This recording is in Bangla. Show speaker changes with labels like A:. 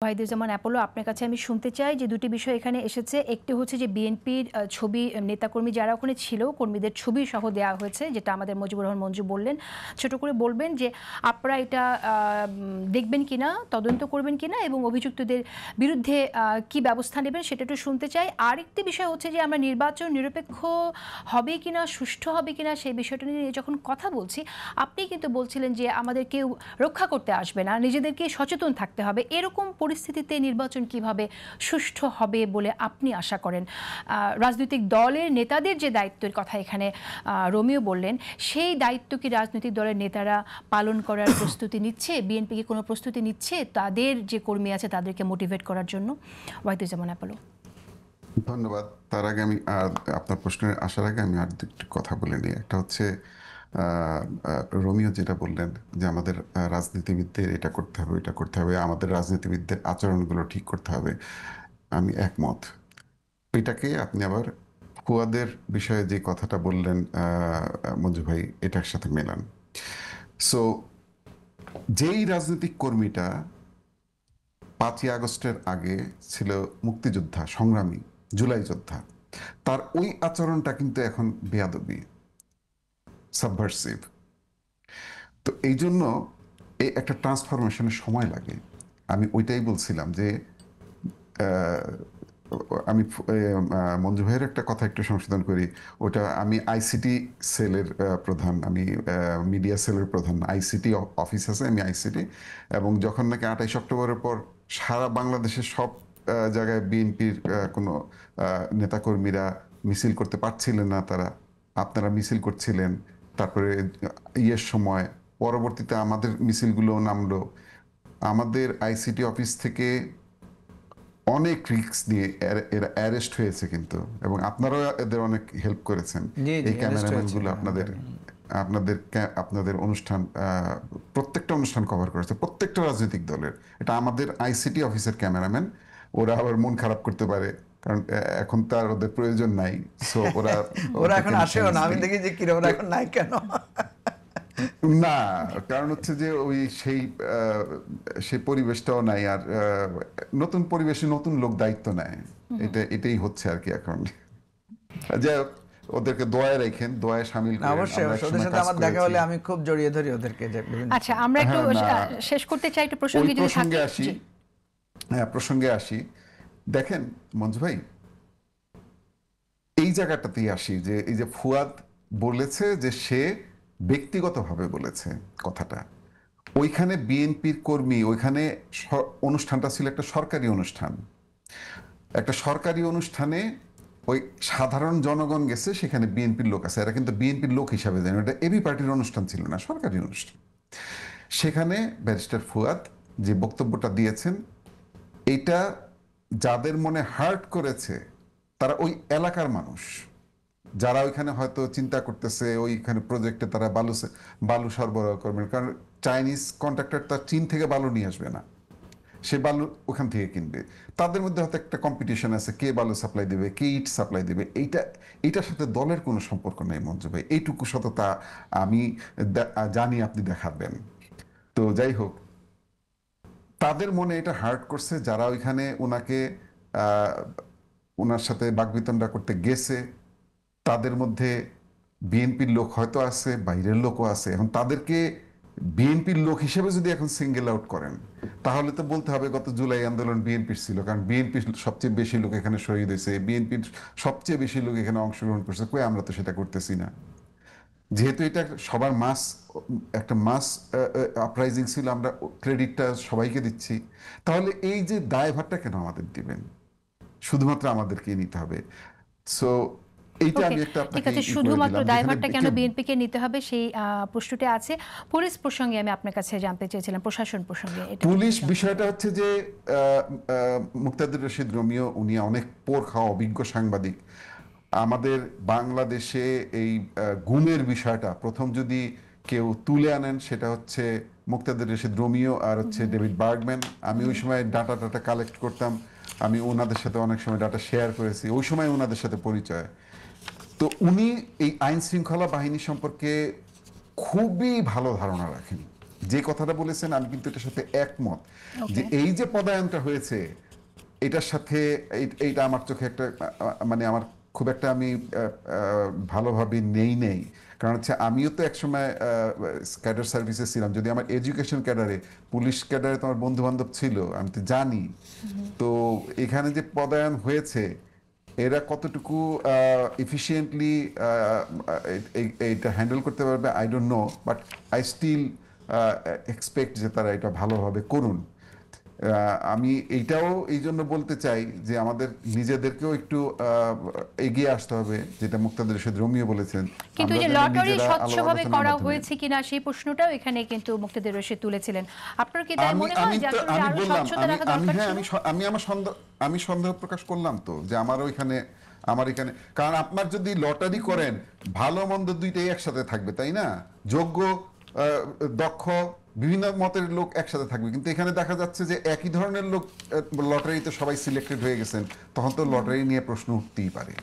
A: ওয়াহিদুজ্জামান অ্যাপোলো, আপনার কাছে আমি শুনতে চাই যে দুটি বিষয় এখানে এসেছে। একটি হচ্ছে যে বিএনপির ছবি, নেতাকর্মী যারা ওখানে ছিল কর্মীদের ছবি সহ দেওয়া হয়েছে, যেটা আমাদের মুজিবুর রহমান মঞ্জু বললেন। ছোট করে বলবেন যে আপনারা এটা দেখবেন কিনা, তদন্ত করবেন কিনা এবং অভিযুক্তদের বিরুদ্ধে কি ব্যবস্থা নেবেন সেটা একটু শুনতে চাই। আরেকটি বিষয় হচ্ছে যে আমরা নির্বাচন নিরপেক্ষ হবে কিনা, সুষ্ঠু হবে কিনা সেই বিষয়টা নিয়ে যখন কথা বলছি, আপনি কিন্তু বলছিলেন যে আমাদের কেউ রক্ষা করতে আসবে না, নিজেদেরকে সচেতন থাকতে হবে। এরকম পরিস্থিতিতে নির্বাচন কিভাবে সুষ্ঠু হবে বলে আপনি আশা করেন? রাজনৈতিক দলের নেতাদের যে দায়িত্বের কথা এখানে রোমিও বললেন, সেই দায়িত্ব কি রাজনৈতিক দলের নেতারা পালন করার প্রস্তুতি নিচ্ছে? বিএনপি কি কোনো প্রস্তুতি নিচ্ছে তাদের যে কর্মী আছে তাদেরকে মোটিভেট করার জন্য? ওয়াহিদুজ্জামান অ্যাপোলো।
B: ধন্যবাদ। তার আগে আমি আপনার প্রশ্নের আসার আগে আমি আর দুটি কথা বলে নিই। একটা হচ্ছে রোমিও যেটা বললেন যে আমাদের রাজনীতিবিদদের এটা করতে হবে, এটা করতে হবে, আমাদের রাজনীতিবিদদের আচরণগুলো ঠিক করতে হবে। আমি একমত। এটাকে আপনি আবার ফুয়াদের বিষয়ে যে কথাটা বললেন মঞ্জু ভাই, এটার সাথে মেলান। সো যেই রাজনৈতিক কর্মীটা 5ই আগস্টের আগে ছিল মুক্তিযোদ্ধা, সংগ্রামী, জুলাই যোদ্ধা, তার ওই আচরণটা কিন্তু এখন বেয়াদবি, সাবভার্সিভ। তো এই জন্য এই একটা ট্রান্সফরমেশনের সময় লাগে। আমি ওইটাই বলছিলাম যে আমি মঞ্জু ভাইয়ের একটা কথা একটু সংশোধন করি। ওটা আমি আইসিটি সেলের প্রধান, আমি মিডিয়া সেলের প্রধান। আইসিটি অফিস আছে, আমি আইসিটি। এবং যখন নাকি 28 অক্টোবরের পর সারা বাংলাদেশের সব জায়গায় বিএনপির কোনো নেতাকর্মীরা মিছিল করতে পারছিলেন না, তারা আপনারা মিছিল করছিলেন। তারপরে ইয়ের সময় পরবর্তীতে আমাদের মিছিলগুলো নামলো। আমাদের আইসিটি অফিস থেকে অনেক রিস্ক নিয়ে এরা অ্যারেস্ট হয়েছে কিন্তু, এবং আপনারাও এদের অনেক হেল্প করেছেন। এই ক্যামেরাম্যানগুলো আপনাদের অনুষ্ঠান, প্রত্যেকটা অনুষ্ঠান কভার করেছে, প্রত্যেকটা রাজনৈতিক দলের। এটা আমাদের আইসিটি অফিসের ক্যামেরাম্যান। ওরা আবার মন খারাপ করতে পারে, কারণ এখন তার ওদের প্রয়োজন নাই। সো ওরা
C: ওরা এখন আসেও না, আমি দেখি যে কিরকম ওরা এখন নাই কেন।
B: না, কারণ হচ্ছে যে ওই সেই পরিবেশটাও নাই। আর নতুন পরিবেশে নতুন লোক দায়িত্ব নেয়, এটাই হচ্ছে আর কি এখন। যাই হোক, ওদেরকে দোয়ায় রাখেন, দোয়ায় শামিল করেন।
C: অবশ্যই ওদের সাথে আমার দেখা হলে আমি খুব জড়িয়ে ধরি ওদেরকে।
A: আচ্ছা, আমরা একটু শেষ করতে চাই, একটু প্রসঙ্গে যদি
B: প্রসঙ্গে আসি। হ্যাঁ, প্রসঙ্গে আসি। দেখেন মঞ্জু ভাই, এই জায়গাটাতেই আসি যে এই যে ফুয়াদ বলেছে যে সে ব্যক্তিগতভাবে বলেছে কথাটা। ওইখানে বিএনপির কর্মী, ওইখানে অনুষ্ঠানটা ছিল একটা সরকারি অনুষ্ঠান। একটা সরকারি অনুষ্ঠানে ওই সাধারণ জনগণ গেছে, সেখানে বিএনপির লোক আছে। এরা কিন্তু বিএনপির লোক হিসাবে জানে, ওটা এবি পার্টির অনুষ্ঠান ছিল না, সরকারি অনুষ্ঠান। সেখানে ব্যারিস্টার ফুয়াদ যে বক্তব্যটা দিয়েছেন, এটা যাদের মনে হার্ট করেছে তারা ওই এলাকার মানুষ, যারা ওইখানে হয়তো চিন্তা করতেছে ওইখানে প্রজেক্টে তারা বালু সরবরাহ করবেন। কারণ চাইনিজ কন্ট্রাক্টর তার চীন থেকে বালু নিয়ে আসবে না, সে বালু ওখান থেকে কিনবে। তাদের মধ্যে হয়তো একটা কম্পিটিশন আছে, কে বালু সাপ্লাই দেবে, কে ইট সাপ্লাই দেবে। এইটার সাথে দলের কোনো সম্পর্ক নেই মঞ্জু ভাই, এইটুকু সততা আমি জানি আপনি দেখাবেন। তো যাই হোক, তাদের মনে এটা হার্ট করছে, যারা ওইখানে ওনার সাথে বাকবিতণ্ডা করতে গেছে। তাদের মধ্যে বিএনপির লোক হয়তো আছে, বাইরের লোকও আছে। এখন তাদেরকে বিএনপির লোক হিসেবে যদি এখন সিঙ্গেল আউট করেন, তাহলে তো বলতে হবে গত জুলাই আন্দোলন বিএনপির ছিল, কারণ বিএনপির সবচেয়ে বেশি লোক এখানে শহীদ হয়েছে, বিএনপির সবচেয়ে বেশি লোক এখানে অংশগ্রহণ করছে। কই, আমরা তো সেটা করতেছি না। যেহেতু এটা সবার একটা মাস আপরাইজিং ছিল, আমরা ক্রেডিটটা সবাইকে দিচ্ছি। তাহলে এই যে দায়ভারটা কেন আমাদের দিবেন? শুধুমাত্র আমাদেরকেই নিতে হবে। সো এইটা আমি একটা
A: ঠিক আছে, শুধুমাত্র দায়ভারটা কেন বিএনপিকে নিতে হবে সেই প্রশ্নটা আছে। পুলিশ প্রসঙ্গে আমি আপনার কাছে জানতে চেয়েছিলাম, প্রশাসন প্রসঙ্গে।
B: পুলিশ বিষয়টা হচ্ছে যে মুক্তাদির রশিদ রোমিও, উনি অনেক পোর খাওয়া অভিজ্ঞ সাংবাদিক। আমাদের বাংলাদেশে এই গুমের বিষয়টা প্রথম যদি কেউ তুলে আনেন, সেটা হচ্ছে মুক্তাদির রশিদ রোমিও আর হচ্ছে ডেভিড বার্গম্যান। আমি ওই সময় ডাটা কালেক্ট করতাম, আমি ওনাদের সাথে অনেক সময় ডাটা শেয়ার করেছি, ওই সময় ওনাদের সাথে পরিচয়। তো উনি এই আইন শৃঙ্খলা বাহিনী সম্পর্কে খুবই ভালো ধারণা রাখেন, যে কথাটা বলেছেন আমি কিন্তু এটার সাথে একমত, যে এই যে পদায়নটা হয়েছে এটার সাথে এইটা আমার চোখে একটা মানে আমার খুব একটা আমি ভালোভাবে নেই, কারণ হচ্ছে আমিও তো একসময় ক্যাডার সার্ভিসে ছিলাম, যদি আমার এডুকেশন ক্যাডারে, পুলিশ ক্যাডারে তোমার বন্ধু বান্ধব ছিল আমি তো জানি। তো এখানে যে পদায়ন হয়েছে এরা কতটুকু এফিশিয়েন্টলি এটা হ্যান্ডেল করতে পারবে I don't know, but I still expect যে তারা এটা ভালোভাবে করুন। আমি এইটাও এই জন্য বলতে চাই যে আমাদের নিজেদেরকেও একটু এগিয়ে আসতে হবে, যেটা মুক্তাদির রশিদ রোমিও বলেছেন।
A: কিন্তু
B: আমরা
A: যে
B: যেন
A: লটারি
B: নিজেরা
A: স্বচ্ছভাবে
B: আলোচনার
A: করা
B: মাধ্যমে-
A: হয়েছে কিনা সেই প্রশ্নটাও এখানে কিন্তু মুক্তাদির রশিদ তুলেছিলেন। আপনার কি তাই মনে হয় যে আসলে
B: আমি
A: আরো
B: বললাম,
A: স্বচ্ছতা রাখা দরকার ছিল?
B: আমি সন্দেহ প্রকাশ করলাম তো যে আমার এখানে, কারণ আপনার যদি লটারি করেন ভালো মন্দ দুইটাই একসাথে থাকবে, তাই না? যোগ্য দক্ষ বিভিন্ন মতের লোক একসাথে থাকবে, কিন্তু এখানে দেখা যাচ্ছে যে একই ধরনের লোক লটারিতে সবাই সিলেক্টেড হয়ে গেছেন, তখন তো লটারি নিয়ে প্রশ্ন উঠতেই পারে।